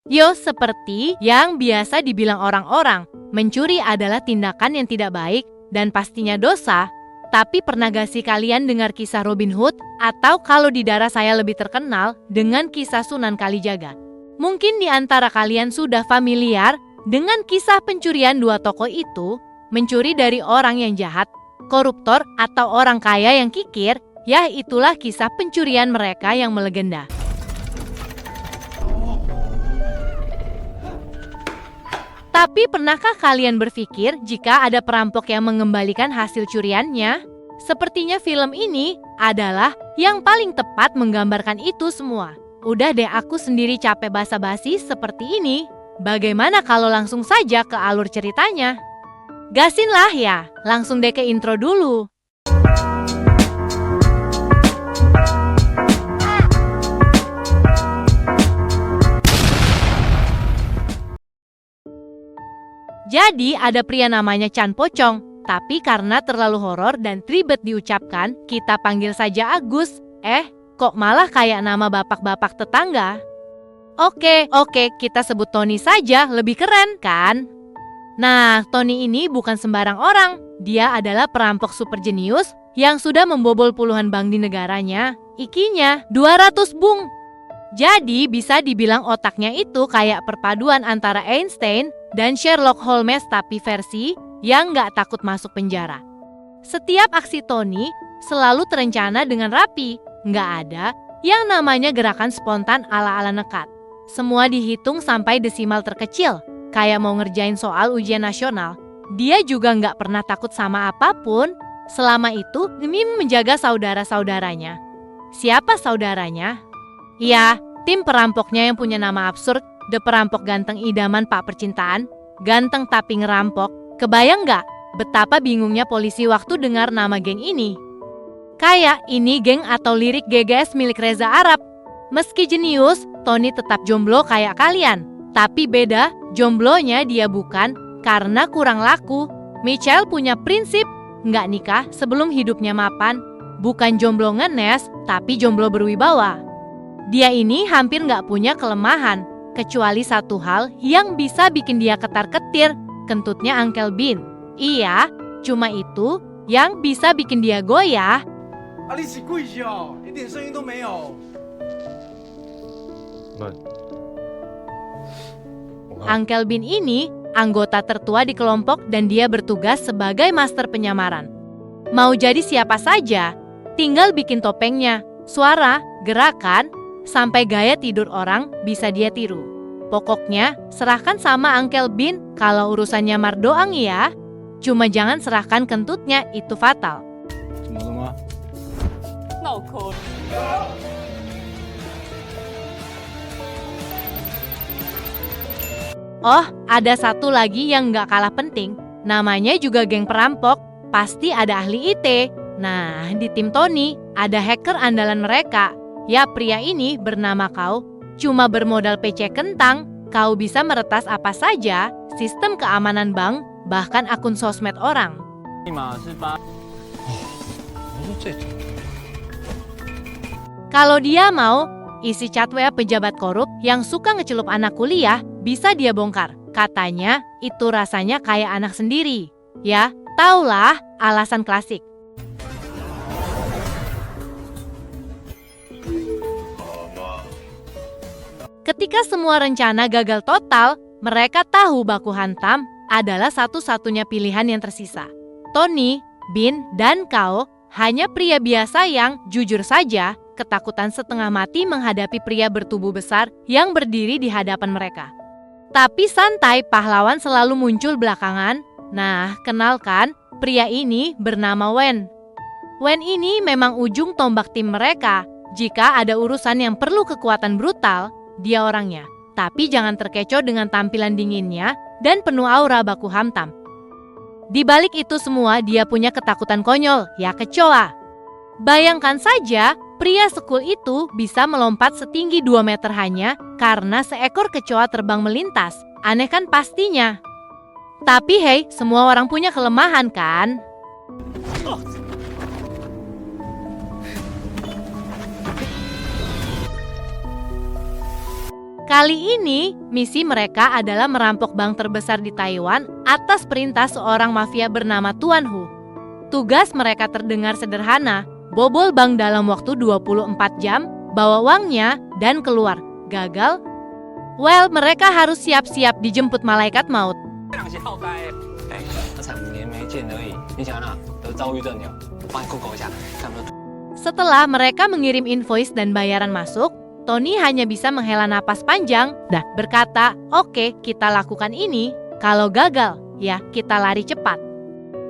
Yo, seperti yang biasa dibilang orang-orang, mencuri adalah tindakan yang tidak baik dan pastinya dosa. Tapi pernah gak sih kalian dengar kisah Robin Hood? Atau kalau di daerah saya lebih terkenal dengan kisah Sunan Kalijaga. Mungkin di antara kalian sudah familiar dengan kisah pencurian dua tokoh itu, mencuri dari orang yang jahat, koruptor atau orang kaya yang kikir, ya itulah kisah pencurian mereka yang melegenda. Tapi pernahkah kalian berpikir jika ada perampok yang mengembalikan hasil curiannya? Sepertinya film ini adalah yang paling tepat menggambarkan itu semua. Udah deh, aku sendiri capek basa-basi seperti ini. Bagaimana kalau langsung saja ke alur ceritanya? Gasin lah ya, langsung deh ke intro dulu. Jadi ada pria namanya Chan Pocong, tapi karena terlalu horor dan ribet diucapkan, kita panggil saja Agus. Kok malah kayak nama bapak-bapak tetangga? Oke, kita sebut Tony saja, lebih keren kan? Nah, Tony ini bukan sembarang orang. Dia adalah perampok super jenius yang sudah membobol puluhan bank di negaranya. IQ-nya 200 bung. Jadi bisa dibilang otaknya itu kayak perpaduan antara Einstein dan Sherlock Holmes, tapi versi yang nggak takut masuk penjara. Setiap aksi Tony selalu terencana dengan rapi, nggak ada yang namanya gerakan spontan ala-ala nekat. Semua dihitung sampai desimal terkecil, kayak mau ngerjain soal ujian nasional. Dia juga nggak pernah takut sama apapun, selama itu demi menjaga saudara-saudaranya. Siapa saudaranya? Ya, tim perampoknya yang punya nama absurd, The Perampok Ganteng Idaman Pak Percintaan. Ganteng tapi ngerampok. Kebayang nggak betapa bingungnya polisi waktu dengar nama geng ini? Kayak ini geng atau lirik GGS milik Reza Arab. Meski jenius, Tony tetap jomblo kayak kalian. Tapi beda, jomblonya dia bukan karena kurang laku. Michelle punya prinsip, nggak nikah sebelum hidupnya mapan. Bukan jomblo ngenes, tapi jomblo berwibawa. Dia ini hampir nggak punya kelemahan, kecuali satu hal yang bisa bikin dia ketar-ketir, kentutnya Uncle Bean. Iya, cuma itu yang bisa bikin dia goyah. Uncle Bean ini anggota tertua di kelompok dan dia bertugas sebagai master penyamaran. Mau jadi siapa saja, tinggal bikin topengnya, suara, gerakan, sampai gaya tidur orang bisa dia tiru. Pokoknya serahkan sama Uncle Bean kalau urusan nyamar doang ya. Cuma jangan serahkan kentutnya, itu fatal. Oh, ada satu lagi yang gak kalah penting. Namanya juga geng perampok, pasti ada ahli IT. Nah, di tim Tony ada hacker andalan mereka. Ya, pria ini bernama Kau. Cuma bermodal PC kentang, kau bisa meretas apa saja, sistem keamanan bank, bahkan akun sosmed orang. Kalau dia mau, isi chat WA pejabat korup yang suka ngecelup anak kuliah, bisa dia bongkar. Katanya, itu rasanya kayak anak sendiri. Ya, taulah alasan klasik. Ketika semua rencana gagal total, mereka tahu baku hantam adalah satu-satunya pilihan yang tersisa. Tony, Bean, dan Kau hanya pria biasa yang, jujur saja, ketakutan setengah mati menghadapi pria bertubuh besar yang berdiri di hadapan mereka. Tapi santai, pahlawan selalu muncul belakangan. Nah, kenalkan, pria ini bernama Wen. Wen ini memang ujung tombak tim mereka. Jika ada urusan yang perlu kekuatan brutal, dia orangnya. Tapi jangan terkecoh dengan tampilan dinginnya dan penuh aura baku hantam. Di balik itu semua, dia punya ketakutan konyol, ya kecoa. Bayangkan saja, pria sekul itu bisa melompat setinggi 2 meter hanya karena seekor kecoa terbang melintas. Aneh kan pastinya. Tapi hei, semua orang punya kelemahan kan? Kali ini, misi mereka adalah merampok bank terbesar di Taiwan atas perintah seorang mafia bernama Tuan Hu. Tugas mereka terdengar sederhana, bobol bank dalam waktu 24 jam, bawa uangnya, dan keluar. Gagal? Well, mereka harus siap-siap dijemput malaikat maut. Setelah mereka mengirim invoice dan bayaran masuk, Tony hanya bisa menghela napas panjang dan berkata, "Oke, kita lakukan ini. Kalau gagal, ya kita lari cepat."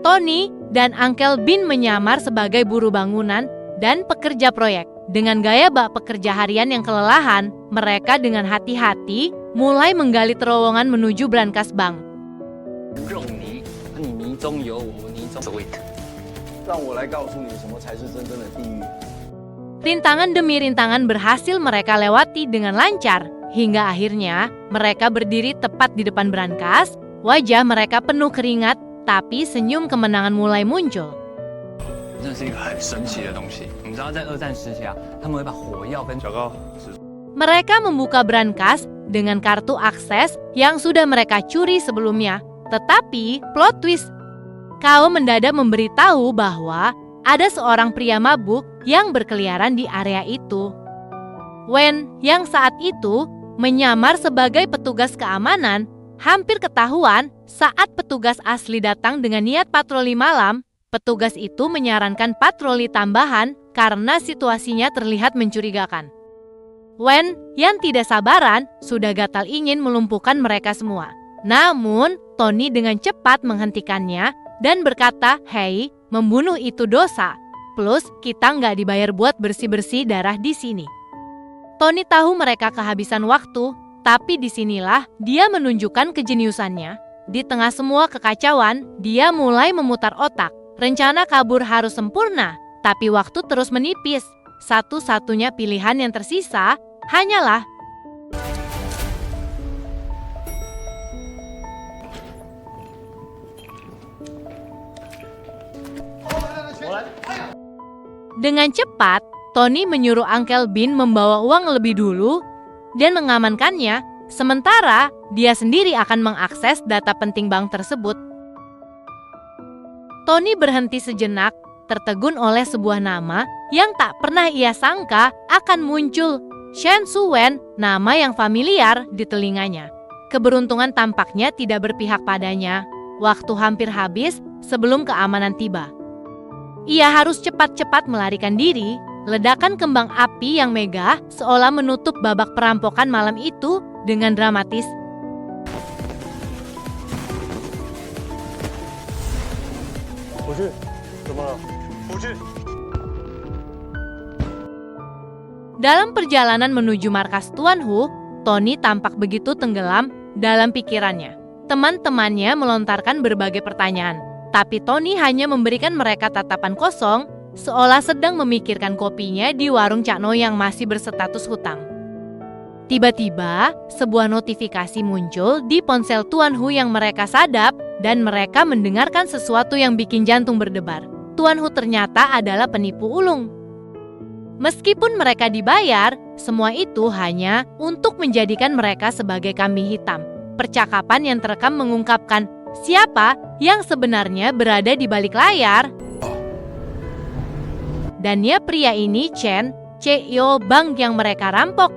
Tony dan Uncle Bin menyamar sebagai buruh bangunan dan pekerja proyek. Dengan gaya bak pekerja harian yang kelelahan, mereka dengan hati-hati mulai menggali terowongan menuju brankas bank. Rintangan demi rintangan berhasil mereka lewati dengan lancar, hingga akhirnya mereka berdiri tepat di depan brankas, wajah mereka penuh keringat, tapi senyum kemenangan mulai muncul. Mereka membuka brankas dengan kartu akses yang sudah mereka curi sebelumnya, tetapi plot twist, Kao mendadak memberitahu bahwa ada seorang pria mabuk yang berkeliaran di area itu. Wen, yang saat itu menyamar sebagai petugas keamanan, hampir ketahuan saat petugas asli datang dengan niat patroli malam. Petugas itu menyarankan patroli tambahan karena situasinya terlihat mencurigakan. Wen, yang tidak sabaran, sudah gatal ingin melumpuhkan mereka semua. Namun, Tony dengan cepat menghentikannya dan berkata, "Hei, membunuh itu dosa. Plus, kita nggak dibayar buat bersih-bersih darah di sini." Tony tahu mereka kehabisan waktu, tapi disinilah dia menunjukkan kejeniusannya. Di tengah semua kekacauan, dia mulai memutar otak. Rencana kabur harus sempurna, tapi waktu terus menipis. Satu-satunya pilihan yang tersisa hanyalah dengan cepat, Tony menyuruh Uncle Bin membawa uang lebih dulu dan mengamankannya, sementara dia sendiri akan mengakses data penting bank tersebut. Tony berhenti sejenak, tertegun oleh sebuah nama yang tak pernah ia sangka akan muncul. Shen Suwen, nama yang familiar di telinganya. Keberuntungan tampaknya tidak berpihak padanya. Waktu hampir habis sebelum keamanan tiba. Ia harus cepat-cepat melarikan diri. Ledakan kembang api yang megah seolah menutup babak perampokan malam itu dengan dramatis. Dalam perjalanan menuju markas Tuan Hu, Tony tampak begitu tenggelam dalam pikirannya. Teman-temannya melontarkan berbagai pertanyaan, tapi Tony hanya memberikan mereka tatapan kosong, seolah sedang memikirkan kopinya di warung Cakno yang masih berstatus hutang. Tiba-tiba, sebuah notifikasi muncul di ponsel Tuan Hu yang mereka sadap, dan mereka mendengarkan sesuatu yang bikin jantung berdebar. Tuan Hu ternyata adalah penipu ulung. Meskipun mereka dibayar, semua itu hanya untuk menjadikan mereka sebagai kambing hitam. Percakapan yang terekam mengungkapkan siapa yang sebenarnya berada di balik layar. Dan ya, pria ini Chen, CEO bank yang mereka rampok.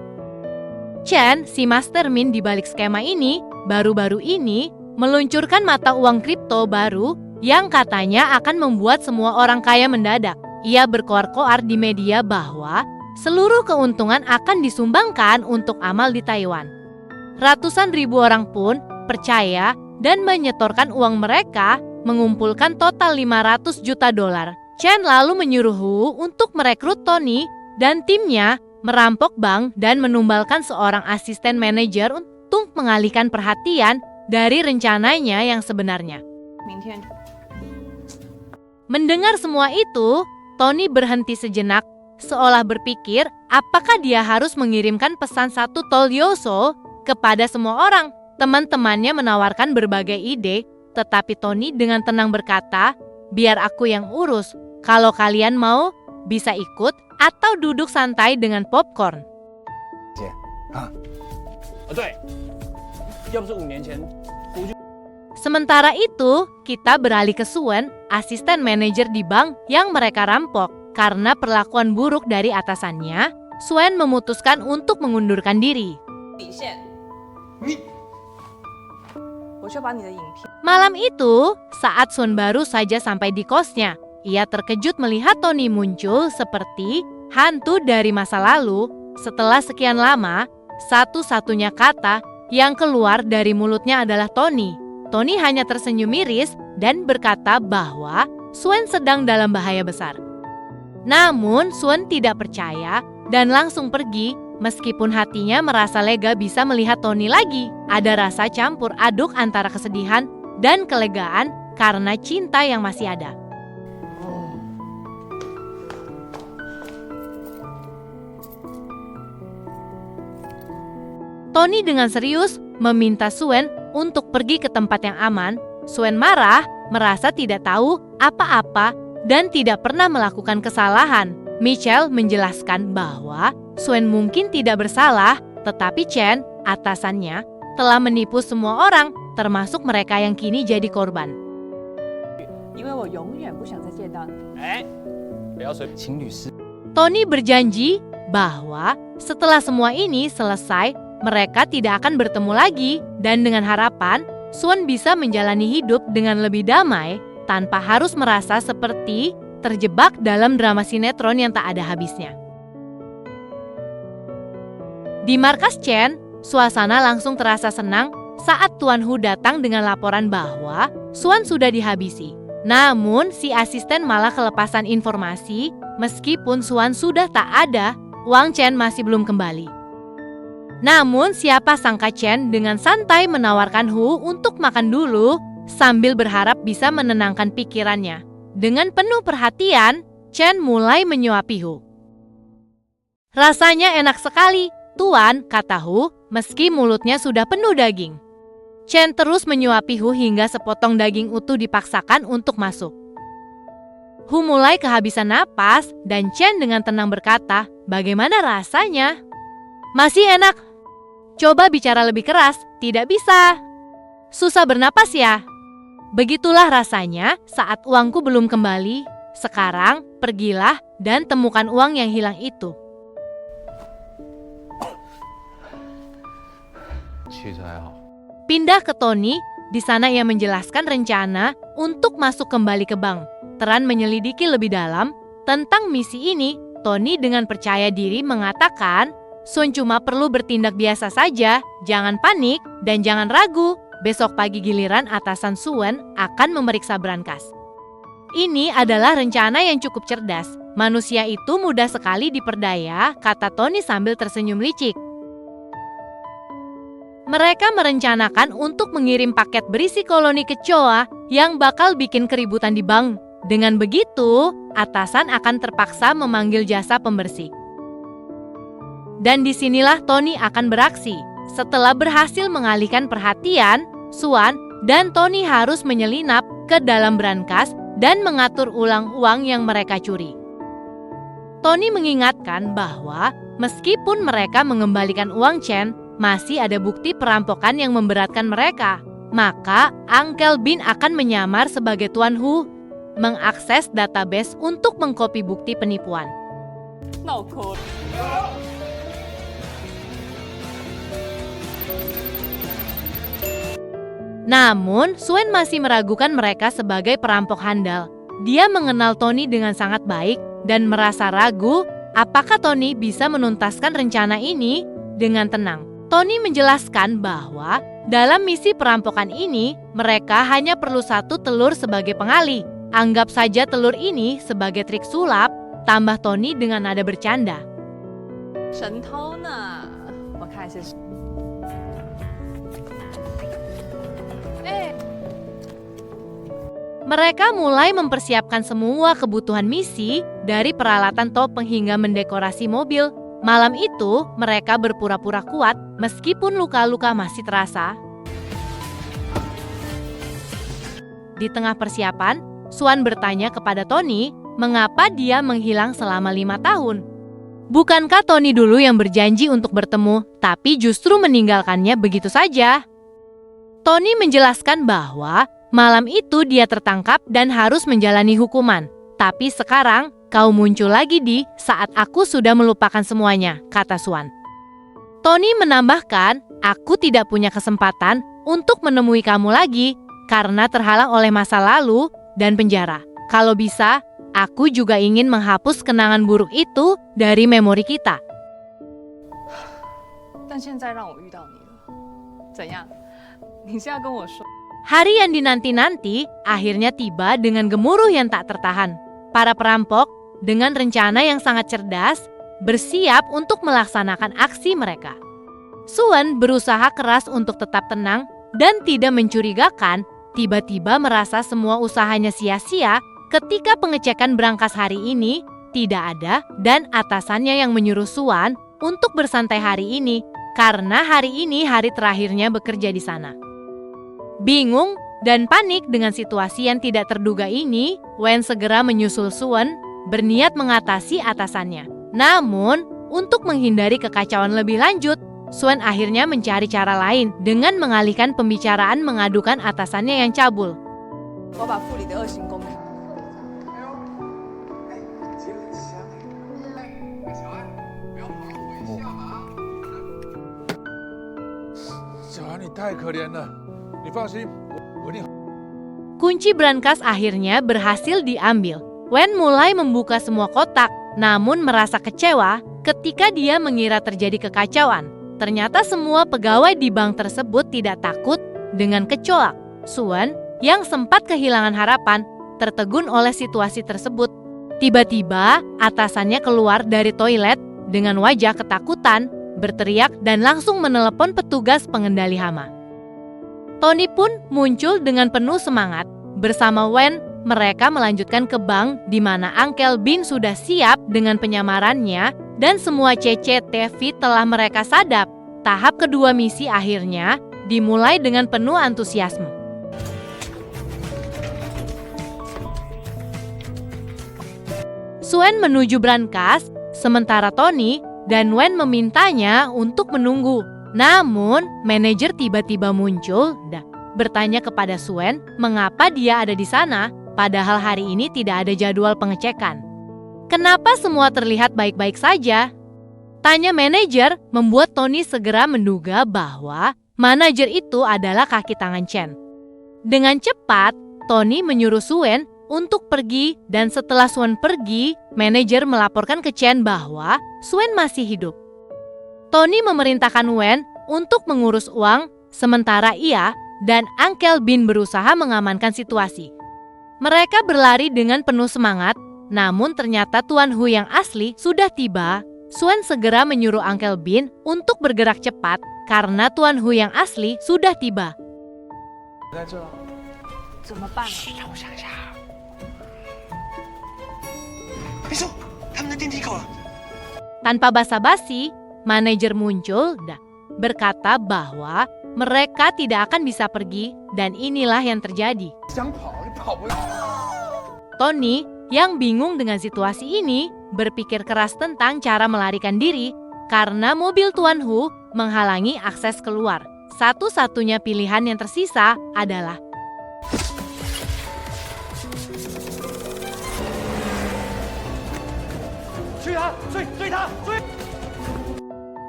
Chen, si mastermind di balik skema ini, baru-baru ini meluncurkan mata uang kripto baru yang katanya akan membuat semua orang kaya mendadak. Ia berkoar-koar di media bahwa seluruh keuntungan akan disumbangkan untuk amal di Taiwan. Ratusan ribu orang pun percaya dan menyetorkan uang mereka, mengumpulkan total 500 juta dolar. Chen lalu menyuruh Hu untuk merekrut Tony dan timnya merampok bank dan menumbalkan seorang asisten manajer untuk mengalihkan perhatian dari rencananya yang sebenarnya. Mendengar semua itu, Tony berhenti sejenak, seolah berpikir apakah dia harus mengirimkan pesan satu tol Yoso kepada semua orang. Teman-temannya menawarkan berbagai ide, tetapi Tony dengan tenang berkata, "Biar aku yang urus. Kalau kalian mau, bisa ikut atau duduk santai dengan popcorn." 对，要不是5年前胡军。 Sementara itu, kita beralih ke Suen, asisten manajer di bank yang mereka rampok. Karena perlakuan buruk dari atasannya, Suen memutuskan untuk mengundurkan diri. Malam itu, saat Suen baru saja sampai di kosnya, ia terkejut melihat Tony muncul seperti hantu dari masa lalu. Setelah sekian lama, satu-satunya kata yang keluar dari mulutnya adalah Tony. Tony hanya tersenyum miris dan berkata bahwa Suen sedang dalam bahaya besar. Namun Suen tidak percaya dan langsung pergi meskipun hatinya merasa lega bisa melihat Tony lagi. Ada rasa campur aduk antara kesedihan dan kelegaan karena cinta yang masih ada. Tony dengan serius meminta Suen untuk pergi ke tempat yang aman. Suen marah, merasa tidak tahu apa-apa dan tidak pernah melakukan kesalahan. Michelle menjelaskan bahwa Suen mungkin tidak bersalah, tetapi Chen, atasannya, telah menipu semua orang, termasuk mereka yang kini jadi korban. Tony berjanji bahwa setelah semua ini selesai, mereka tidak akan bertemu lagi, dan dengan harapan, Suen bisa menjalani hidup dengan lebih damai tanpa harus merasa seperti terjebak dalam drama sinetron yang tak ada habisnya. Di markas Chen, suasana langsung terasa senang saat Tuan Hu datang dengan laporan bahwa Suen sudah dihabisi. Namun, si asisten malah kelepasan informasi, meskipun Suen sudah tak ada, Wang Chen masih belum kembali. Namun siapa sangka Chen dengan santai menawarkan Hu untuk makan dulu sambil berharap bisa menenangkan pikirannya. Dengan penuh perhatian, Chen mulai menyuapi Hu. Rasanya enak sekali, Tuan, kata Hu, meski mulutnya sudah penuh daging. Chen terus menyuapi Hu hingga sepotong daging utuh dipaksakan untuk masuk. Hu mulai kehabisan napas dan Chen dengan tenang berkata, "Bagaimana rasanya?" "Masih enak." "Coba bicara lebih keras." "Tidak bisa." "Susah bernapas ya?" "Begitulah rasanya saat uangku belum kembali. Sekarang pergilah dan temukan uang yang hilang itu." Pindah ke Tony, di sana ia menjelaskan rencana untuk masuk kembali ke bank. Teran menyelidiki lebih dalam tentang misi ini. Tony dengan percaya diri mengatakan, Suen cuma perlu bertindak biasa saja, jangan panik dan jangan ragu. Besok pagi giliran atasan Suen akan memeriksa berangkas. Ini adalah rencana yang cukup cerdas. Manusia itu mudah sekali diperdaya, kata Tony sambil tersenyum licik. Mereka merencanakan untuk mengirim paket berisi koloni kecoa yang bakal bikin keributan di bank. Dengan begitu, atasan akan terpaksa memanggil jasa pembersih. Dan disinilah Tony akan beraksi. Setelah berhasil mengalihkan perhatian, Suen dan Tony harus menyelinap ke dalam brankas dan mengatur ulang uang yang mereka curi. Tony mengingatkan bahwa meskipun mereka mengembalikan uang Chen, masih ada bukti perampokan yang memberatkan mereka. Maka, Uncle Bin akan menyamar sebagai Tuan Hu, mengakses database untuk mengkopi bukti penipuan. Namun, Suen masih meragukan mereka sebagai perampok handal. Dia mengenal Tony dengan sangat baik dan merasa ragu apakah Tony bisa menuntaskan rencana ini dengan tenang. Tony menjelaskan bahwa dalam misi perampokan ini, mereka hanya perlu 1 telur sebagai pengalih. Anggap saja telur ini sebagai trik sulap, tambah Tony dengan nada bercanda. Mereka mulai mempersiapkan semua kebutuhan misi, dari peralatan topeng hingga mendekorasi mobil. Malam itu, mereka berpura-pura kuat meskipun luka-luka masih terasa. Di tengah persiapan, Suen bertanya kepada Tony mengapa dia menghilang selama 5 tahun. Bukankah Tony dulu yang berjanji untuk bertemu, tapi justru meninggalkannya begitu saja? Tony menjelaskan bahwa malam itu dia tertangkap dan harus menjalani hukuman. Tapi sekarang, kau muncul lagi di saat aku sudah melupakan semuanya, kata Swan. Tony menambahkan, aku tidak punya kesempatan untuk menemui kamu lagi karena terhalang oleh masa lalu dan penjara. Kalau bisa, aku juga ingin menghapus kenangan buruk itu dari memori kita. 但现在让我遇到你了，怎样？你现在跟我说？ Hari yang dinanti-nanti akhirnya tiba dengan gemuruh yang tak tertahan. Para perampok dengan rencana yang sangat cerdas bersiap untuk melaksanakan aksi mereka. Swan berusaha keras untuk tetap tenang dan tidak mencurigakan, tiba-tiba merasa semua usahanya sia-sia ketika pengecekan berangkas hari ini tidak ada dan atasannya yang menyuruh Swan untuk bersantai hari ini karena hari ini hari terakhirnya bekerja di sana. Bingung dan panik dengan situasi yang tidak terduga ini, Wen segera menyusul Swan berniat mengatasi atasannya. Namun, untuk menghindari kekacauan lebih lanjut, Swan akhirnya mencari cara lain dengan mengalihkan pembicaraan mengadukan atasannya yang cabul. 我把副理的恶行公开。 小韩，你太可怜了，你放心，我一定。 Kunci brankas akhirnya berhasil diambil. Wen mulai membuka semua kotak, namun merasa kecewa ketika dia mengira terjadi kekacauan. Ternyata semua pegawai di bank tersebut tidak takut dengan kecoak. Swan, yang sempat kehilangan harapan, tertegun oleh situasi tersebut. Tiba-tiba, atasannya keluar dari toilet dengan wajah ketakutan, berteriak dan langsung menelepon petugas pengendali hama. Tony pun muncul dengan penuh semangat. Bersama Wen, mereka melanjutkan ke bank di mana Uncle Bin sudah siap dengan penyamarannya dan semua CCTV telah mereka sadap. Tahap kedua misi akhirnya dimulai dengan penuh antusiasme. Swan menuju brankas, sementara Tony dan Wen memintanya untuk menunggu. Namun, manajer tiba-tiba muncul dan bertanya kepada Swan mengapa dia ada di sana, padahal hari ini tidak ada jadwal pengecekan. Kenapa semua terlihat baik-baik saja? Tanya manajer membuat Tony segera menduga bahwa manajer itu adalah kaki tangan Chen. Dengan cepat, Tony menyuruh Swan untuk pergi dan setelah Swan pergi, manajer melaporkan ke Chen bahwa Swan masih hidup. Tony memerintahkan Wen untuk mengurus uang, sementara ia dan Uncle Bin berusaha mengamankan situasi. Mereka berlari dengan penuh semangat, namun ternyata Tuan Hu yang asli sudah tiba. Swan segera menyuruh Uncle Bin untuk bergerak cepat karena Tuan Hu yang asli sudah tiba. 在这，怎么办？让我想一下。别说，他们在电梯口了。 Tanpa basa-basi, manajer muncul dan berkata bahwa mereka tidak akan bisa pergi dan inilah yang terjadi. 想跑你跑不了。 Tony yang bingung dengan situasi ini berpikir keras tentang cara melarikan diri karena mobil Tuan Hu menghalangi akses keluar. Satu-satunya pilihan yang tersisa adalah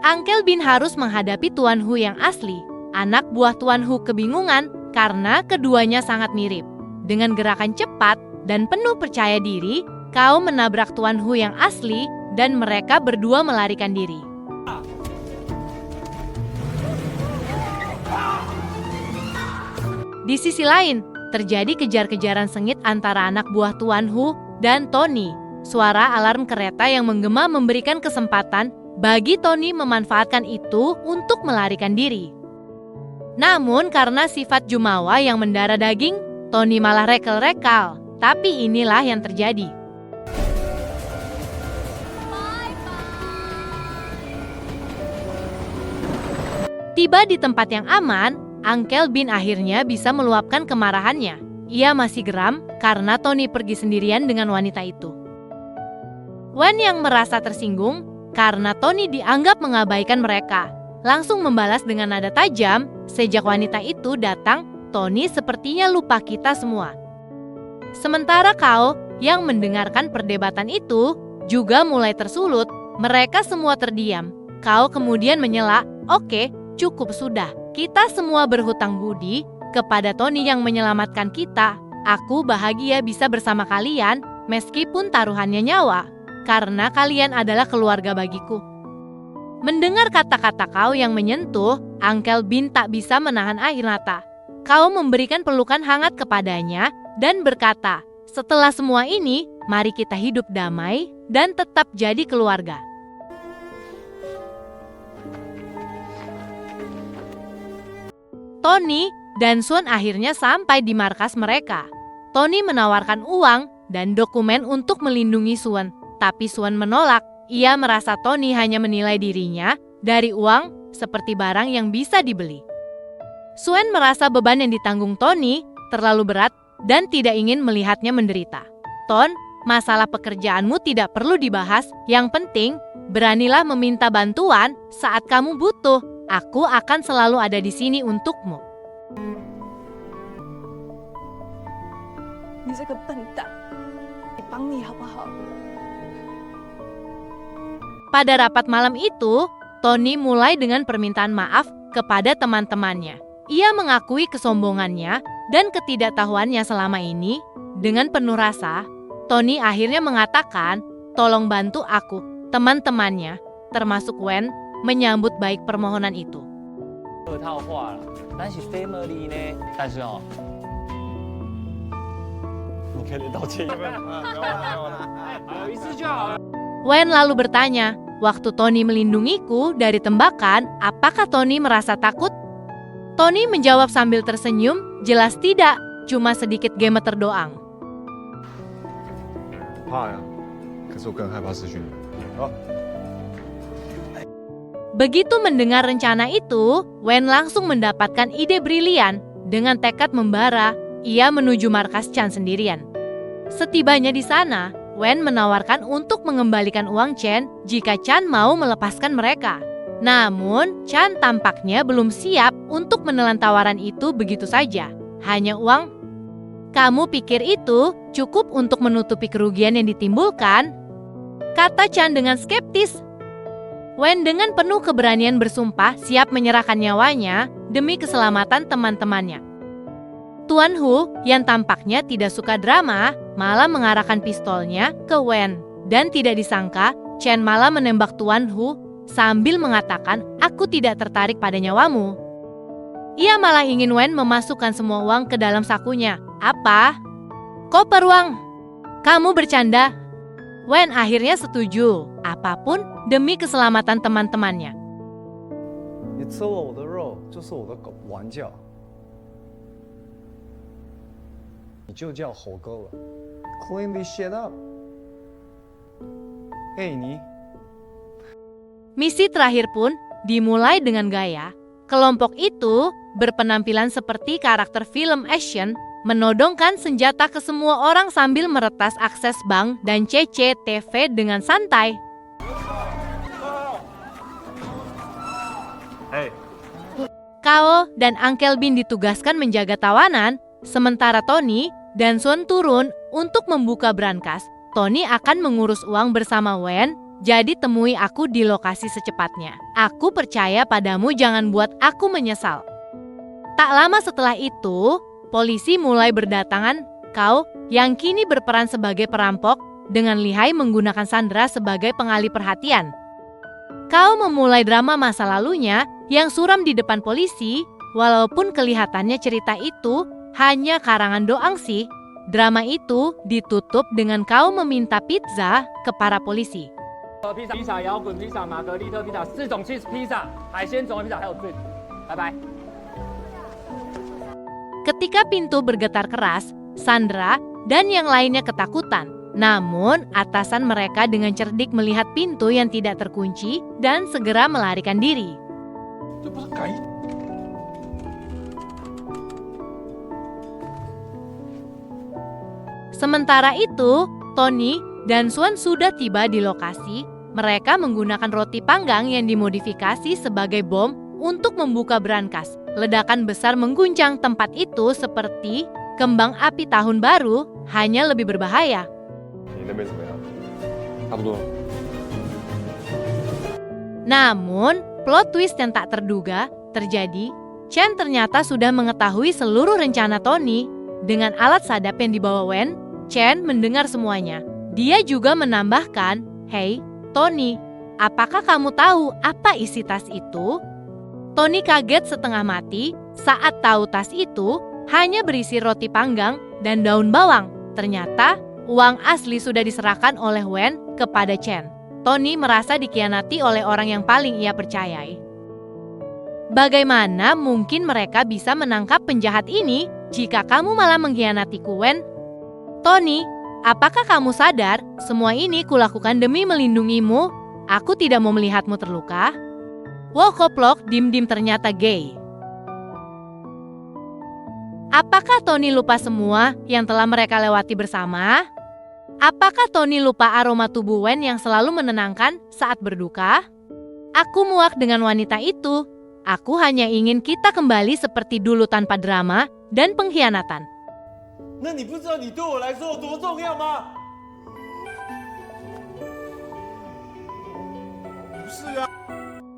Uncle Bin harus menghadapi Tuan Hu yang asli. Anak buah Tuan Hu kebingungan karena keduanya sangat mirip. Dengan gerakan cepat dan penuh percaya diri, kaum menabrak Tuan Hu yang asli dan mereka berdua melarikan diri. Di sisi lain, terjadi kejar-kejaran sengit antara anak buah Tuan Hu dan Tony. Suara alarm kereta yang menggema memberikan kesempatan bagi Tony memanfaatkan itu untuk melarikan diri. Namun karena sifat jumawa yang mendarah daging, Tony malah rekel-rekal. Tapi inilah yang terjadi. Tiba di tempat yang aman, Uncle Bin akhirnya bisa meluapkan kemarahannya. Ia masih geram karena Tony pergi sendirian dengan wanita itu. Wen yang merasa tersinggung karena Tony dianggap mengabaikan mereka. Langsung membalas dengan nada tajam, sejak wanita itu datang, Tony sepertinya lupa kita semua. Sementara Kao yang mendengarkan perdebatan itu juga mulai tersulut, mereka semua terdiam. Kao kemudian menyela, "Oke, cukup sudah. Kita semua berhutang budi kepada Tony yang menyelamatkan kita. Aku bahagia bisa bersama kalian meskipun taruhannya nyawa, karena kalian adalah keluarga bagiku." Mendengar kata-kata Kao yang menyentuh, Uncle Bin tak bisa menahan air mata. Kao memberikan pelukan hangat kepadanya dan berkata, "Setelah semua ini, mari kita hidup damai dan tetap jadi keluarga." Tony dan Sun akhirnya sampai di markas mereka. Tony menawarkan uang dan dokumen untuk melindungi Sun, tapi Sun menolak. Ia merasa Tony hanya menilai dirinya dari uang seperti barang yang bisa dibeli. Sun merasa beban yang ditanggung Tony terlalu berat dan tidak ingin melihatnya menderita. "Ton, masalah pekerjaanmu tidak perlu dibahas. Yang penting, beranilah meminta bantuan saat kamu butuh. Aku akan selalu ada di sini untukmu." 你这个笨蛋，你帮你好不好？ Pada rapat malam itu, Tony mulai dengan permintaan maaf kepada teman-temannya. Ia mengakui kesombongannya dan ketidaktahuannya selama ini. Dengan penuh rasa, Tony akhirnya mengatakan, "Tolong bantu aku." Teman-temannya, termasuk Wen, menyambut baik permohonan itu. 客套话了，咱是 family 呢，但是哦，你可以道歉。有一次就好了。 Wen lalu bertanya, "Waktu Tony melindungiku dari tembakan, apakah Tony merasa takut?" Tony menjawab sambil tersenyum, "Jelas tidak, cuma sedikit gemeter doang." 怕呀，可是我更害怕失去你。啊， Begitu mendengar rencana itu, Wen langsung mendapatkan ide brilian. Dengan tekad membara, ia menuju markas Chan sendirian. Setibanya di sana, Wen menawarkan untuk mengembalikan uang Chen jika Chan mau melepaskan mereka. Namun, Chan tampaknya belum siap untuk menelan tawaran itu begitu saja. Hanya uang? "Kamu pikir itu cukup untuk menutupi kerugian yang ditimbulkan?" kata Chan dengan skeptis. Wen dengan penuh keberanian bersumpah siap menyerahkan nyawanya demi keselamatan teman-temannya. Tuan Hu yang tampaknya tidak suka drama malah mengarahkan pistolnya ke Wen. Dan tidak disangka, Chen malah menembak Tuan Hu sambil mengatakan, "Aku tidak tertarik pada nyawamu." Ia malah ingin Wen memasukkan semua uang ke dalam sakunya. "Apa? Koper uang? Kamu bercanda?" Wen akhirnya setuju, apapun demi keselamatan teman-temannya. 你吃了我的肉，就是我的狗玩叫，你就叫猴哥了。Clean this shit up。嘿，你。 Misi terakhir pun dimulai dengan gaya. Kelompok itu berpenampilan seperti karakter film action, menodongkan senjata ke semua orang sambil meretas akses bank dan CCTV dengan santai. Hey. Kao dan Uncle Bin ditugaskan menjaga tawanan, sementara Tony dan Sun turun untuk membuka brankas. Tony akan mengurus uang bersama Wen, jadi temui aku di lokasi secepatnya. Aku percaya padamu, jangan buat aku menyesal. Tak lama setelah itu, polisi mulai berdatangan. Kao, yang kini berperan sebagai perampok, dengan lihai menggunakan Sandra sebagai pengalih perhatian. Kao memulai drama masa lalunya yang suram di depan polisi, walaupun kelihatannya cerita itu hanya karangan doang sih. Drama itu ditutup dengan Kao meminta pizza ke para polisi. 披萨、摇滚披萨、玛格丽特披萨、4种 cheese 披萨、海鲜种披萨，还有最，拜拜。 Ketika pintu bergetar keras, Sandra dan yang lainnya ketakutan. Namun, atasan mereka dengan cerdik melihat pintu yang tidak terkunci dan segera melarikan diri. 这不是赶一 Sementara itu, Tony dan Swan sudah tiba di lokasi. Mereka menggunakan roti panggang yang dimodifikasi sebagai bom untuk membuka brankas. Ledakan besar mengguncang tempat itu seperti kembang api tahun baru, hanya lebih berbahaya. 你那边怎么样？差不多。 Namun, plot twist yang tak terduga terjadi. Chen ternyata sudah mengetahui seluruh rencana Tony. Dengan alat sadap yang dibawa Wen, Chen mendengar semuanya. Dia juga menambahkan, "Hei, Tony, apakah kamu tahu apa isi tas itu?" Tony kaget setengah mati saat tahu tas itu hanya berisi roti panggang dan daun bawang. Ternyata, uang asli sudah diserahkan oleh Wen kepada Chen. Tony merasa dikhianati oleh orang yang paling ia percayai. Bagaimana mungkin mereka bisa menangkap penjahat ini jika kamu malah mengkhianatiku, Wen? Tony, apakah kamu sadar semua ini kulakukan demi melindungimu? Aku tidak mau melihatmu terluka. Wow, koplok, dim-dim ternyata gay. Apakah Tony lupa semua yang telah mereka lewati bersama? Apakah Tony lupa aroma tubuh Wen yang selalu menenangkan saat berduka? Aku muak dengan wanita itu. Aku hanya ingin kita kembali seperti dulu tanpa drama dan pengkhianatan. 那你不知道你对我来说有多重要吗？不是啊。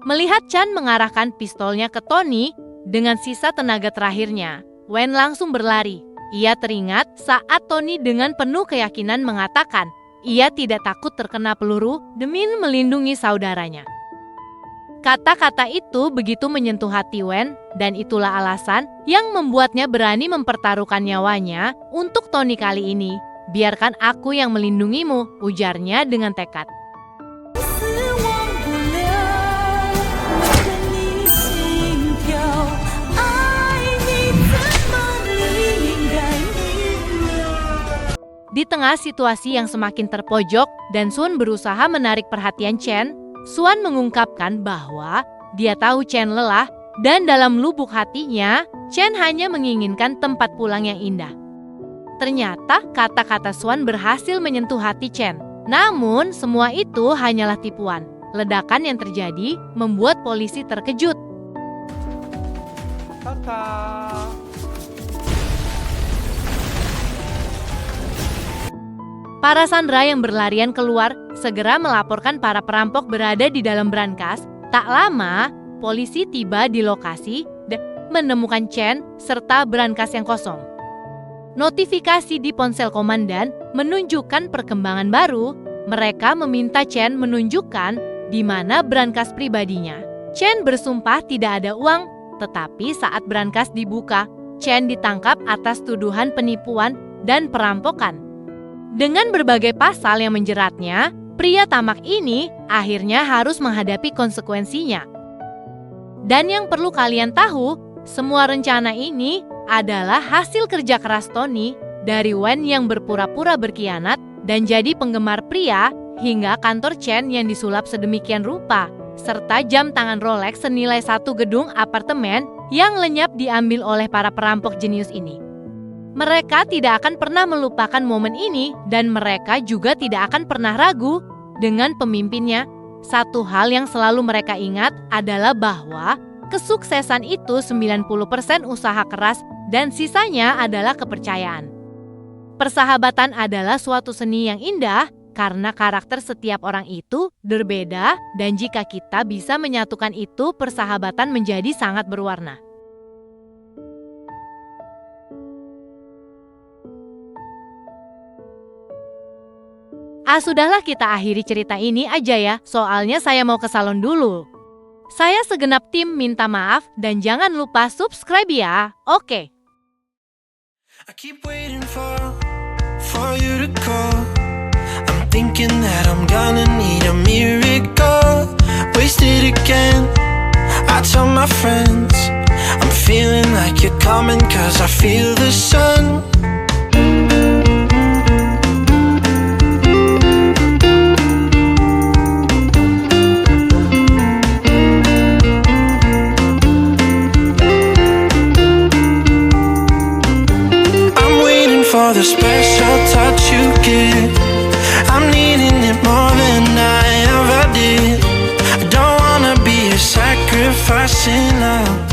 Melihat Chan mengarahkan pistolnya ke Tony dengan sisa tenaga terakhirnya, Wen langsung berlari. Ia teringat saat Tony dengan penuh keyakinan mengatakan ia tidak takut terkena peluru demi melindungi saudaranya. Kata-kata itu begitu menyentuh hati Wen, dan itulah alasan yang membuatnya berani mempertaruhkan nyawanya untuk Tony kali ini. Biarkan aku yang melindungimu, ujarnya dengan tekad. Di tengah situasi yang semakin terpojok dan Sun berusaha menarik perhatian Chen, Suan mengungkapkan bahwa dia tahu Chen lelah dan dalam lubuk hatinya, Chen hanya menginginkan tempat pulang yang indah. Ternyata kata-kata Suan berhasil menyentuh hati Chen. Namun semua itu hanyalah tipuan. Ledakan yang terjadi membuat polisi terkejut. Para sandera yang berlarian keluar segera melaporkan para perampok berada di dalam brankas. Tak lama, polisi tiba di lokasi dan menemukan Chen serta brankas yang kosong. Notifikasi di ponsel komandan menunjukkan perkembangan baru. Mereka meminta Chen menunjukkan di mana brankas pribadinya. Chen bersumpah tidak ada uang, tetapi saat brankas dibuka, Chen ditangkap atas tuduhan penipuan dan perampokan. Dengan berbagai pasal yang menjeratnya, pria tamak ini akhirnya harus menghadapi konsekuensinya. Dan yang perlu kalian tahu, semua rencana ini adalah hasil kerja keras Tony, dari Wen yang berpura-pura berkhianat dan jadi penggemar pria, hingga kantor Chen yang disulap sedemikian rupa, serta jam tangan Rolex senilai 1 gedung apartemen yang lenyap diambil oleh para perampok jenius ini. Mereka tidak akan pernah melupakan momen ini dan mereka juga tidak akan pernah ragu dengan pemimpinnya. Satu hal yang selalu mereka ingat adalah bahwa kesuksesan itu 90% usaha keras dan sisanya adalah kepercayaan. Persahabatan adalah suatu seni yang indah karena karakter setiap orang itu berbeda dan jika kita bisa menyatukan itu, persahabatan menjadi sangat berwarna. Sudahlah kita akhiri cerita ini aja ya, soalnya saya mau ke salon dulu. Saya segenap tim minta maaf dan jangan lupa subscribe ya, oke? I keep waiting for you to call. I'm thinking that I'm gonna need a miracle. Wasted again, I tell my friends I'm feeling like you're coming cause I feel the sun. For the special touch you give, I'm needing it more than I ever did. listen up.